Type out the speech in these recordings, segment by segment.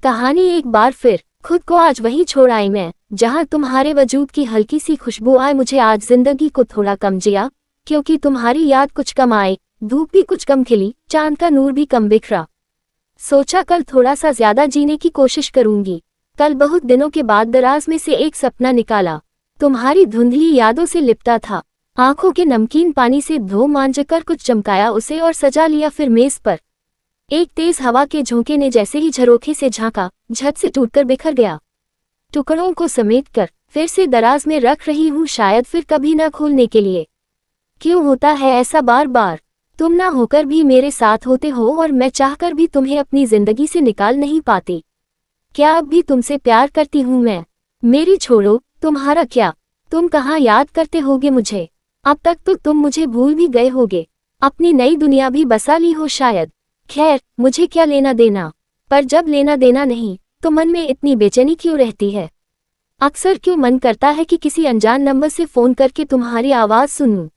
कहानी एक बार फिर खुद को आज वहीं छोड़ आई मैं, जहां तुम्हारे वजूद की हल्की सी खुशबू आए। मुझे आज जिंदगी को थोड़ा कम जिया, क्योंकि तुम्हारी याद कुछ कम आई। धूप भी कुछ कम खिली, चांद का नूर भी कम बिखरा। सोचा कल थोड़ा सा ज्यादा जीने की कोशिश करूंगी। कल बहुत दिनों के बाद दराज में से एक सपना निकाला, तुम्हारी धुंधली यादों से लिपटा था। आंखों के नमकीन पानी से धो मांझकर कुछ चमकाया उसे और सजा लिया फिर मेज पर। एक तेज हवा के झोंके ने जैसे ही झरोखे से झांका, झट से टूटकर बिखर गया। टुकड़ों को समेटकर फिर से दराज में रख रही हूँ, शायद फिर कभी न खोलने के लिए। क्यों होता है ऐसा बार बार? तुम ना होकर भी मेरे साथ होते हो और मैं चाहकर भी तुम्हें अपनी जिंदगी से निकाल नहीं पाती। क्या अब भी तुमसे प्यार करती हूँ मैं? मेरी छोड़ो, तुम्हारा क्या? तुम कहाँ याद करते होगे मुझे? अब तक तो तुम मुझे भूल भी गए होगे, अपनी नई दुनिया भी बसा ली हो शायद। खैर, मुझे क्या लेना देना, पर जब लेना देना नहीं तो मन में इतनी बेचैनी क्यों रहती है? अक्सर क्यों मन करता है कि किसी अनजान नंबर से फोन करके तुम्हारी आवाज सुनूं,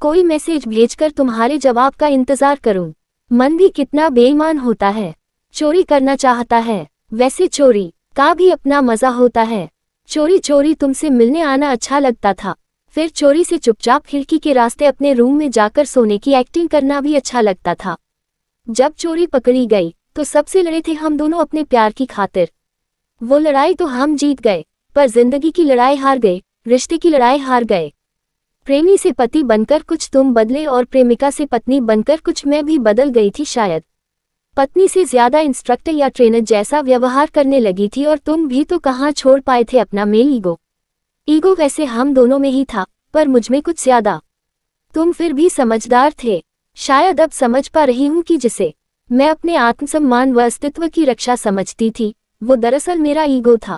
कोई मैसेज भेजकर तुम्हारे जवाब का इंतजार करूं। मन भी कितना बेईमान होता है, चोरी करना चाहता है। वैसे चोरी का भी अपना मजा होता है। चोरी चोरी तुमसे मिलने आना अच्छा लगता था, फिर चोरी से चुपचाप खिड़की के रास्ते अपने रूम में जाकर सोने की एक्टिंग करना भी अच्छा लगता था। जब चोरी पकड़ी गई तो सबसे लड़े थे हम दोनों अपने प्यार की खातिर। वो लड़ाई तो हम जीत गए, पर जिंदगी की लड़ाई हार गए, रिश्ते की लड़ाई हार गए। प्रेमी से पति बनकर कुछ तुम बदले और प्रेमिका से पत्नी बनकर कुछ मैं भी बदल गई थी शायद। पत्नी से ज्यादा इंस्ट्रक्टर या ट्रेनर जैसा व्यवहार करने लगी थी, और तुम भी तो कहाँ छोड़ पाए थे अपना मेल ईगो। ईगो वैसे हम दोनों में ही था, पर मुझमें कुछ ज्यादा। तुम फिर भी समझदार थे, शायद अब समझ पा रही हूँ कि जिसे मैं अपने आत्मसम्मान व अस्तित्व की रक्षा समझती थी, वो दरअसल मेरा ईगो था।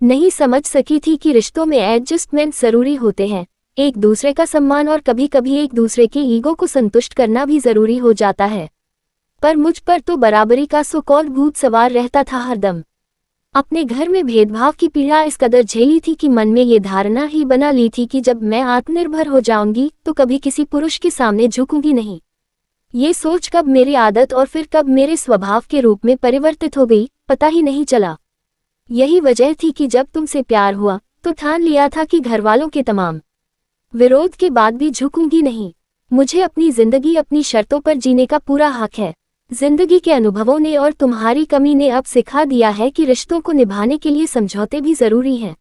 नहीं समझ सकी थी कि रिश्तों में एडजस्टमेंट जरूरी होते हैं, एक दूसरे का सम्मान, और कभी कभी एक दूसरे के ईगो को संतुष्ट करना भी जरूरी हो जाता है। पर मुझ पर तो बराबरी का सो कॉल्ड भूत सवार रहता था हरदम। अपने घर में भेदभाव की पीड़ा इस कदर झेली थी कि मन में ये धारणा ही बना ली थी कि जब मैं आत्मनिर्भर हो जाऊंगी तो कभी किसी पुरुष के सामने झुकूंगी नहीं। ये सोच कब मेरी आदत और फिर कब मेरे स्वभाव के रूप में परिवर्तित हो गई, पता ही नहीं चला। यही वजह थी कि जब तुमसे प्यार हुआ तो ठान लिया था कि घरवालों के तमाम विरोध के बाद भी झुकूंगी नहीं। मुझे अपनी जिंदगी अपनी शर्तों पर जीने का पूरा हक है। जिंदगी के अनुभवों ने और तुम्हारी कमी ने अब सिखा दिया है कि रिश्तों को निभाने के लिए समझौते भी जरूरी हैं।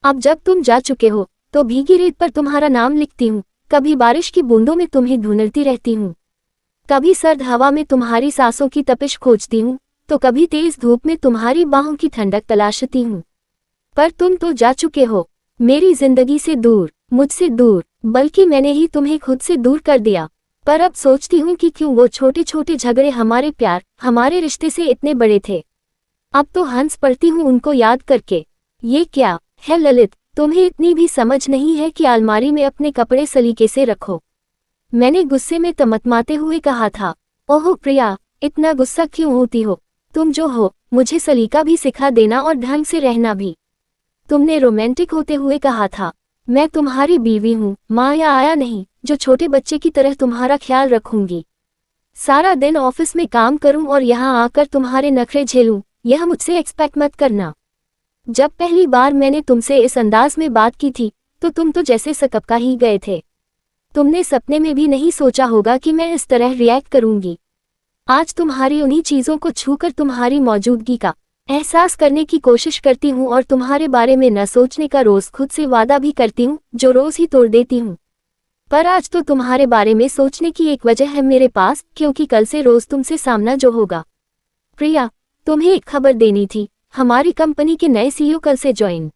अब जब तुम जा चुके हो तो भीगी रेत पर तुम्हारा नाम लिखती हूँ, कभी बारिश की बूंदों में तुम्हें ढूंढती रहती हूँ, कभी सर्द हवा में तुम्हारी सांसों की तपिश खोजती हूँ, तो कभी तेज धूप में तुम्हारी बाहों की ठंडक तलाशती हूँ। पर तुम तो जा चुके हो, मेरी जिंदगी से दूर, मुझसे दूर, बल्कि मैंने ही तुम्हें खुद से दूर कर दिया। पर अब सोचती हूँ कि क्यों वो छोटे छोटे झगड़े हमारे प्यार, हमारे रिश्ते से इतने बड़े थे। अब तो हंस पड़ती हूँ उनको याद करके। ये क्या है ललित, तुम्हें इतनी भी समझ नहीं है कि अलमारी में अपने कपड़े सलीके से रखो? मैंने गुस्से में तमतमाते हुए कहा था। ओह प्रिया, इतना गुस्सा क्यों होती हो? तुम जो हो मुझे सलीका भी सिखा देना और ढंग से रहना भी। तुमने रोमांटिक होते हुए कहा था, मैं तुम्हारी बीवी हूँ, माँ या आया नहीं, जो छोटे बच्चे की तरह तुम्हारा ख्याल रखूंगी। सारा दिन ऑफिस में काम करूं और यहाँ आकर तुम्हारे नखरे झेलूं, यह मुझसे एक्सपेक्ट मत करना। जब पहली बार मैंने तुमसे इस अंदाज में बात की थी तो तुम तो जैसे सकपका ही गए थे। तुमने सपने में भी नहीं सोचा होगा कि मैं इस तरह रिएक्ट करूंगी। आज तुम्हारी उन्हीं चीजों को छूकर तुम्हारी मौजूदगी का एहसास करने की कोशिश करती हूँ, और तुम्हारे बारे में न सोचने का रोज खुद से वादा भी करती हूँ, जो रोज ही तोड़ देती हूँ। पर आज तो तुम्हारे बारे में सोचने की एक वजह है मेरे पास, क्योंकि कल से रोज तुमसे सामना जो होगा। प्रिया, तुम्हें एक खबर देनी थी, हमारी कंपनी के नए सीईओ कल से ज्वाइन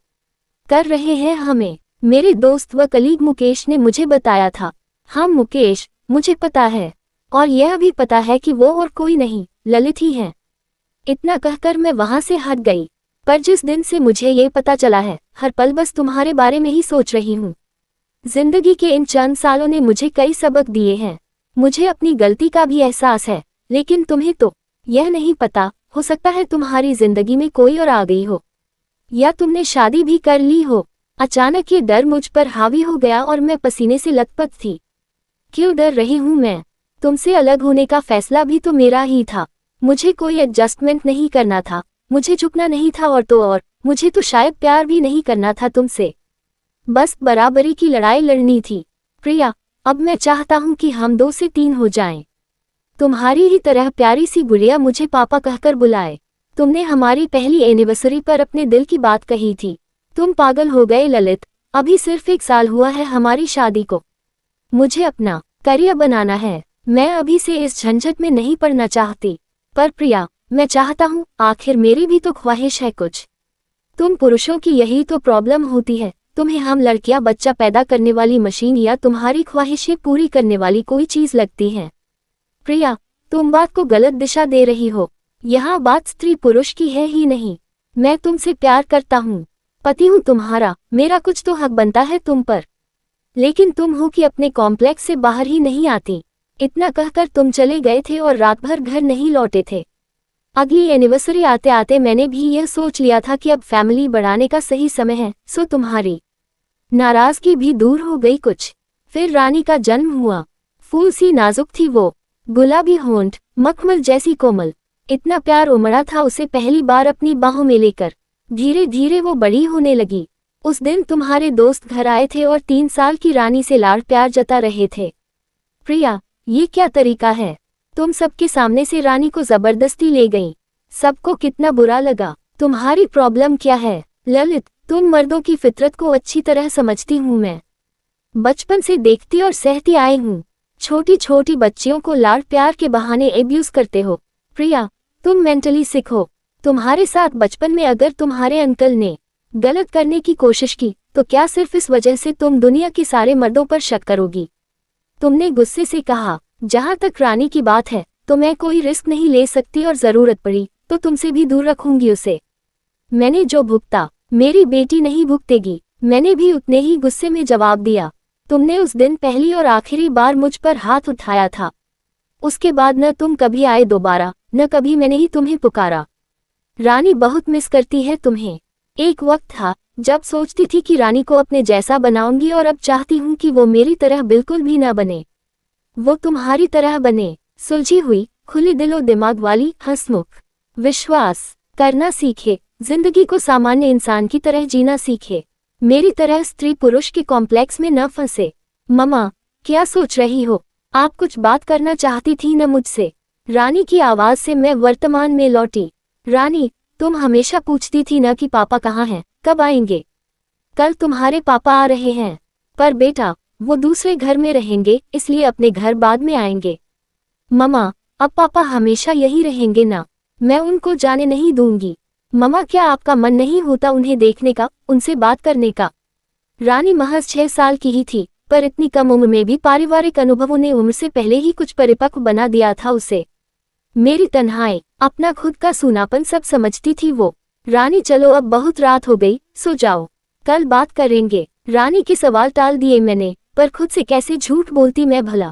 कर रहे हैं हमें। मेरे दोस्त व कलीग मुकेश ने मुझे बताया था। हाँ मुकेश, मुझे पता है, और यह भी पता है कि वो और कोई नहीं, ललित ही है। इतना कहकर मैं वहां से हट गई। पर जिस दिन से मुझे ये पता चला है, हर पल बस तुम्हारे बारे में ही सोच रही हूँ। जिंदगी के इन चंद सालों ने मुझे कई सबक दिए हैं। मुझे अपनी गलती का भी एहसास है, लेकिन तुम्हें तो यह नहीं पता। हो सकता है तुम्हारी जिंदगी में कोई और आ गई हो, या तुमने शादी भी कर ली हो। अचानक ये डर मुझ पर हावी हो गया और मैं पसीने से लथपथ थी। क्यों डर रही हूँ मैं? तुमसे अलग होने का फैसला भी तो मेरा ही था। मुझे कोई एडजस्टमेंट नहीं करना था, मुझे झुकना नहीं था और मुझे तो शायद प्यार भी नहीं करना था तुमसे, बस बराबरी की लड़ाई लड़नी थी। प्रिया, अब मैं चाहता हूँ कि हम 2 से 3 हो जाएं। तुम्हारी ही तरह प्यारी सी गुड़िया मुझे पापा कहकर बुलाए। तुमने हमारी पहली एनिवर्सरी पर अपने दिल की बात कही थी। तुम पागल हो गए ललित, अभी सिर्फ 1 साल हुआ है हमारी शादी को। मुझे अपना करियर बनाना है, मैं अभी से इस झंझट में नहीं पड़ना चाहती। पर प्रिया, मैं चाहता हूँ, आखिर मेरी भी तो ख्वाहिश है कुछ। तुम पुरुषों की यही तो प्रॉब्लम होती है, तुम्हें हम लड़कियां बच्चा पैदा करने वाली मशीन या तुम्हारी ख्वाहिशें पूरी करने वाली कोई चीज लगती हैं। प्रिया, तुम बात को गलत दिशा दे रही हो। यहाँ बात स्त्री पुरुष की है ही नहीं। मैं तुमसे प्यार करता हूँ, पति हूँ तुम्हारा, मेरा कुछ तो हक बनता है तुम पर। लेकिन तुम हो कि अपने कॉम्प्लेक्स से बाहर ही नहीं आती। इतना कहकर तुम चले गए थे और रात भर घर नहीं लौटे थे। अगली एनिवर्सरी आते आते मैंने भी यह सोच लिया था कि अब फैमिली बढ़ाने का सही समय है, सो तुम्हारी नाराजगी भी दूर हो गई कुछ। फिर रानी का जन्म हुआ। फूल सी नाजुक थी वो, गुलाबी होंठ, मखमल जैसी कोमल। इतना प्यार उमड़ा था उसे पहली बार अपनी बाहों में लेकर। धीरे धीरे वो बड़ी होने लगी। उस दिन तुम्हारे दोस्त घर आए थे और 3 साल की रानी से लाड़ प्यार जता रहे थे। प्रिया, ये क्या तरीका है? तुम सबके सामने से रानी को जबरदस्ती ले गई। सबको कितना बुरा लगा। तुम्हारी प्रॉब्लम क्या है? ललित, तुम मर्दों की फितरत को अच्छी तरह समझती हूँ मैं। बचपन से देखती और सहती आई हूँ। छोटी छोटी बच्चियों को लाड़ प्यार के बहाने एब्यूज करते हो। प्रिया, तुम मेंटली सिक हो। तुम्हारे साथ बचपन में अगर तुम्हारे अंकल ने गलत करने की कोशिश की तो क्या सिर्फ इस वजह से तुम दुनिया के सारे मर्दों पर शक करोगी? तुमने गुस्से से कहा, जहां तक रानी की बात है तो मैं कोई रिस्क नहीं ले सकती और जरूरत पड़ी तो तुमसे भी दूर रखूंगी उसे। मैंने जो भुगता मेरी बेटी नहीं भुगतेगी। मैंने भी उतने ही गुस्से में जवाब दिया। तुमने उस दिन पहली और आखिरी बार मुझ पर हाथ उठाया था। उसके बाद न तुम कभी आए दोबारा, न कभी मैंने ही तुम्हें पुकारा। रानी बहुत मिस करती है तुम्हें। एक वक्त था जब सोचती थी कि रानी को अपने जैसा बनाऊंगी और अब चाहती हूँ कि वो मेरी तरह बिल्कुल भी न बने, वो तुम्हारी तरह बने। सुलझी हुई, खुली दिलो दिमाग वाली, हंसमुख। विश्वास करना सीखे, जिंदगी को सामान्य इंसान की तरह जीना सीखे। मेरी तरह स्त्री पुरुष के कॉम्प्लेक्स में न फंसे। मम्मा, क्या सोच रही हो? आप कुछ बात करना चाहती थी न मुझसे? रानी की आवाज से मैं वर्तमान में लौटी। रानी, तुम हमेशा पूछती थी न कि पापा कहाँ हैं, कब आएंगे? कल तुम्हारे पापा आ रहे हैं। पर बेटा, वो दूसरे घर में रहेंगे, इसलिए अपने घर बाद में आएंगे। मम्मा, अब पापा हमेशा यही रहेंगे ना? मैं उनको जाने नहीं दूंगी। मम्मा, क्या आपका मन नहीं होता उन्हें देखने का, उनसे बात करने का? रानी महज 6 साल की ही थी, पर इतनी कम उम्र में भी पारिवारिक अनुभवों ने उम्र से पहले ही कुछ परिपक्व बना दिया था उसे। मेरी तन्हाई, अपना खुद का सूनापन सब समझती थी वो। रानी, चलो अब बहुत रात हो गई, सो जाओ, कल बात करेंगे। रानी के सवाल टाल दिए मैंने, पर खुद से कैसे झूठ बोलती मैं भला।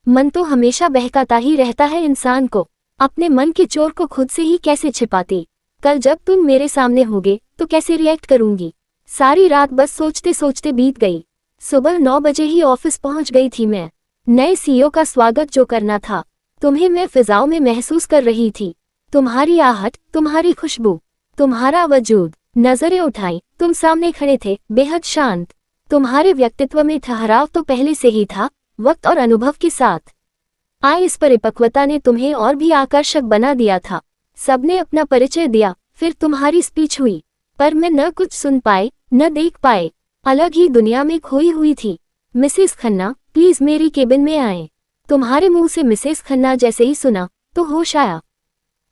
मन तो हमेशा बहकाता ही रहता है इंसान को। अपने मन के चोर को खुद से ही कैसे छिपाती। कल जब तुम मेरे सामने होगे तो कैसे रिएक्ट करूंगी। सारी रात बस सोचते सोचते बीत गई। सुबह 9 बजे ही ऑफिस पहुंच गई थी मैं। नए सीईओ का स्वागत जो करना था, तुम्हें मैं फिजाओं में महसूस कर रही थी। तुम्हारी आहट, तुम्हारी खुशबू, तुम्हारा वजूद। नजरें उठाई, तुम सामने खड़े थे, बेहद शांत। तुम्हारे व्यक्तित्व में ठहराव तो पहले से ही था, वक्त और अनुभव के साथ आए इस परिपक्वता ने तुम्हें और भी आकर्षक बना दिया था। सबने अपना परिचय दिया, फिर तुम्हारी स्पीच हुई, पर मैं न कुछ सुन पाए न देख पाए, अलग ही दुनिया में खोई हुई थी। मिसेस खन्ना, प्लीज मेरी केबिन में आए। तुम्हारे मुंह से मिसेस खन्ना जैसे ही सुना तो होश आया।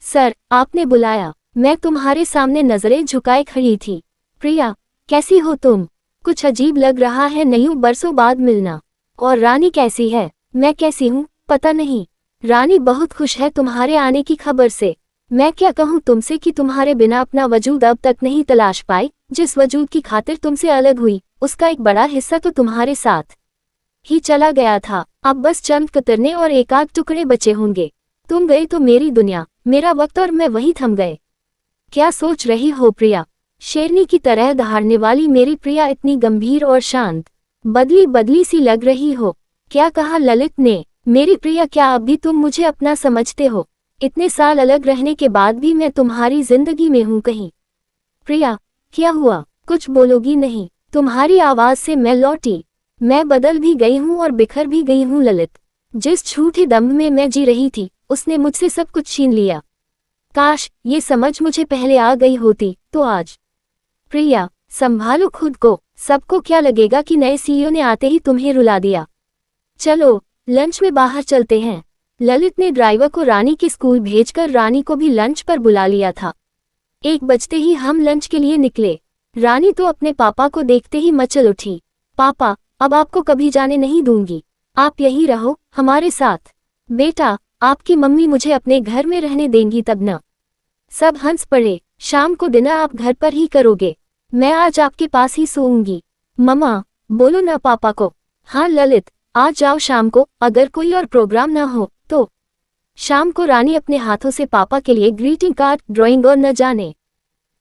सर, आपने बुलाया। मैं तुम्हारे सामने नजरें झुकाए खड़ी थी। प्रिया, कैसी हो तुम? कुछ अजीब लग रहा है नयूं बरसों बाद मिलना। और रानी कैसी है? मैं कैसी हूँ पता नहीं। रानी बहुत खुश है तुम्हारे आने की खबर से। मैं क्या कहूँ तुमसे कि तुम्हारे बिना अपना वजूद अब तक नहीं तलाश पाई। जिस वजूद की खातिर तुमसे अलग हुई, उसका एक बड़ा हिस्सा तो तुम्हारे साथ ही चला गया था। अब बस चंद कतरने और एकाध टुकड़े बचे होंगे। तुम गए तो मेरी दुनिया, मेरा वक्त और मैं वहीं थम गए। क्या सोच रही हो प्रिया? शेरनी की तरह दहाड़ने वाली मेरी प्रिया इतनी गंभीर और शांत, बदली बदली सी लग रही हो। क्या कहा ललित ने? मेरी प्रिया, क्या अब भी तुम मुझे अपना समझते हो? इतने साल अलग रहने के बाद भी मैं तुम्हारी जिंदगी में हूँ कहीं। प्रिया, क्या हुआ? कुछ बोलोगी नहीं? तुम्हारी आवाज से मैं लौटी। मैं बदल भी गई हूँ और बिखर भी गई हूँ ललित। जिस झूठे दम में मैं जी रही थी, उसने मुझसे सब कुछ छीन लिया। काश ये समझ मुझे पहले आ गई होती तो आज। प्रिया, संभालो खुद को। सबको क्या लगेगा कि नए सीईओ ने आते ही तुम्हें रुला दिया। चलो लंच में बाहर चलते हैं। ललित ने ड्राइवर को रानी के स्कूल भेजकर रानी को भी लंच पर बुला लिया था। 1 बजते ही हम लंच के लिए निकले। रानी तो अपने पापा को देखते ही मचल उठी। पापा, अब आपको कभी जाने नहीं दूंगी। आप यहीं रहो हमारे साथ। बेटा, आपकी मम्मी मुझे अपने घर में रहने देंगी तब न। सब हंस पड़े। शाम को डिनर आप घर पर ही करोगे? मैं आज आपके पास ही सोऊंगी। मम्मा, बोलो ना पापा को। हाँ ललित, आज जाओ शाम को, अगर कोई और प्रोग्राम ना हो तो। शाम को रानी अपने हाथों से पापा के लिए ग्रीटिंग कार्ड, ड्राइंग और न जाने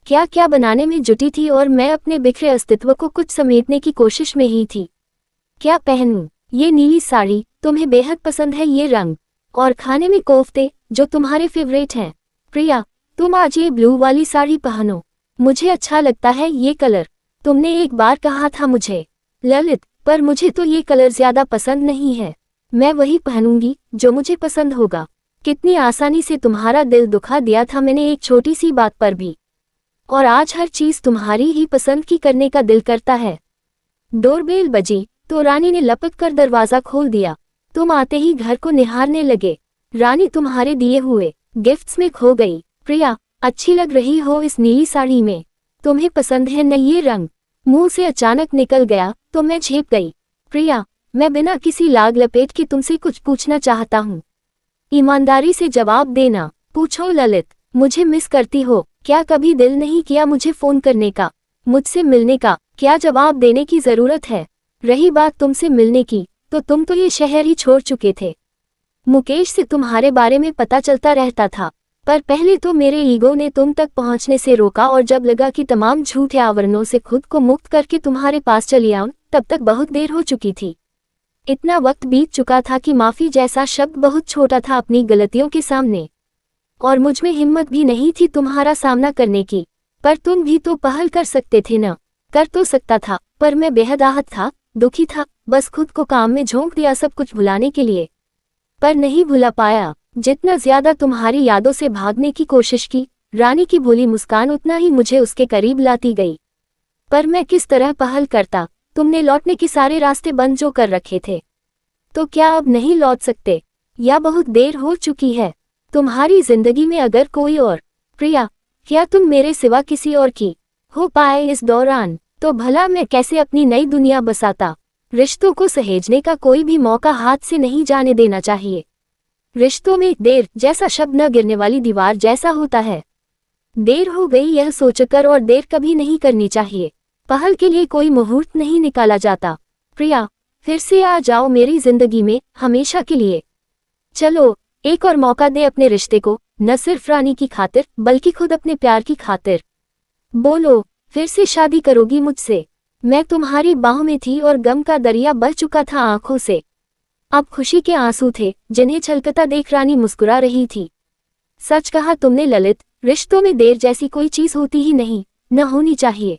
क्या क्या बनाने में जुटी थी और मैं अपने बिखरे अस्तित्व को कुछ समेटने की कोशिश में ही थी। क्या पहनूं? ये नीली साड़ी, तुम्हें बेहद पसंद है ये रंग। और खाने में कोफ्ते, जो तुम्हारे फेवरेट हैं। प्रिया, तुम आज ये ब्लू वाली साड़ी पहनो। मुझे अच्छा लगता है ये कलर। तुमने एक बार कहा था मुझे। ललित, पर मुझे तो ये कलर ज्यादा पसंद नहीं है। मैं वही पहनूंगी जो मुझे पसंद होगा। कितनी आसानी से तुम्हारा दिल दुखा दिया था मैंने एक छोटी सी बात पर भी। और आज हर चीज तुम्हारी ही पसंद की करने का दिल करता है। डोरबेल बजी तो रानी ने लपक कर दरवाजा खोल दिया। तुम आते ही घर को निहारने लगे। रानी तुम्हारे दिए हुए गिफ्ट्स में खो गई। प्रिया, अच्छी लग रही हो इस नीली साड़ी में। तुम्हें पसंद है न ये रंग? मुंह से अचानक निकल गया तो मैं झेप गई। प्रिया, मैं बिना किसी लाग लपेट के तुमसे कुछ पूछना चाहता हूँ। ईमानदारी से जवाब देना। पूछो ललित, मुझे मिस करती हो? क्या कभी दिल नहीं किया मुझे फोन करने का, मुझसे मिलने का? क्या जवाब देने की जरूरत है? रही बात तुमसे मिलने की, तो तुम तो ये शहर ही छोड़ चुके थे। मुकेश से तुम्हारे बारे में पता चलता रहता था, पर पहले तो मेरे ईगो ने तुम तक पहुंचने से रोका और जब लगा कि तमाम झूठे आवरणों से खुद को मुक्त करके तुम्हारे पास चली आऊं, तब तक बहुत देर हो चुकी थी। इतना वक्त बीत चुका था कि माफी जैसा शब्द बहुत छोटा था अपनी गलतियों के सामने, और मुझ में हिम्मत भी नहीं थी तुम्हारा सामना करने की। पर तुम भी तो पहल कर सकते थे न? कर तो सकता था, पर मैं बेहद आहत था, दुखी था, बस खुद को काम में झोंक दिया सब कुछ भुलाने के लिए, पर नहीं भुला पाया। जितना ज्यादा तुम्हारी यादों से भागने की कोशिश की, रानी की भोली मुस्कान उतना ही मुझे उसके करीब लाती गई। पर मैं किस तरह पहल करता? तुमने लौटने के सारे रास्ते बंद जो कर रखे थे। तो क्या अब नहीं लौट सकते, या बहुत देर हो चुकी है तुम्हारी जिंदगी में अगर कोई और? प्रिया, क्या तुम मेरे सिवा किसी और की हो पाए इस दौरान? तो भला मैं कैसे अपनी नई दुनिया बसाता? रिश्तों को सहेजने का कोई भी मौका हाथ से नहीं जाने देना चाहिए। रिश्तों में देर जैसा शब्द न गिरने वाली दीवार जैसा होता है। देर हो गई यह सोचकर और देर कभी नहीं करनी चाहिए। पहल के लिए कोई मुहूर्त नहीं निकाला जाता। प्रिया, फिर से आ जाओ मेरी जिंदगी में हमेशा के लिए। चलो एक और मौका दे अपने रिश्ते को, न सिर्फ रानी की खातिर बल्कि खुद अपने प्यार की खातिर। बोलो, फिर से शादी करोगी मुझसे? मैं तुम्हारी बाहों में थी और गम का दरिया बह चुका था आंखों से। अब खुशी के आंसू थे जिन्हें छलकता देख रानी मुस्कुरा रही थी। सच कहा तुमने ललित, रिश्तों में देर जैसी कोई चीज होती ही नहीं, न होनी चाहिए।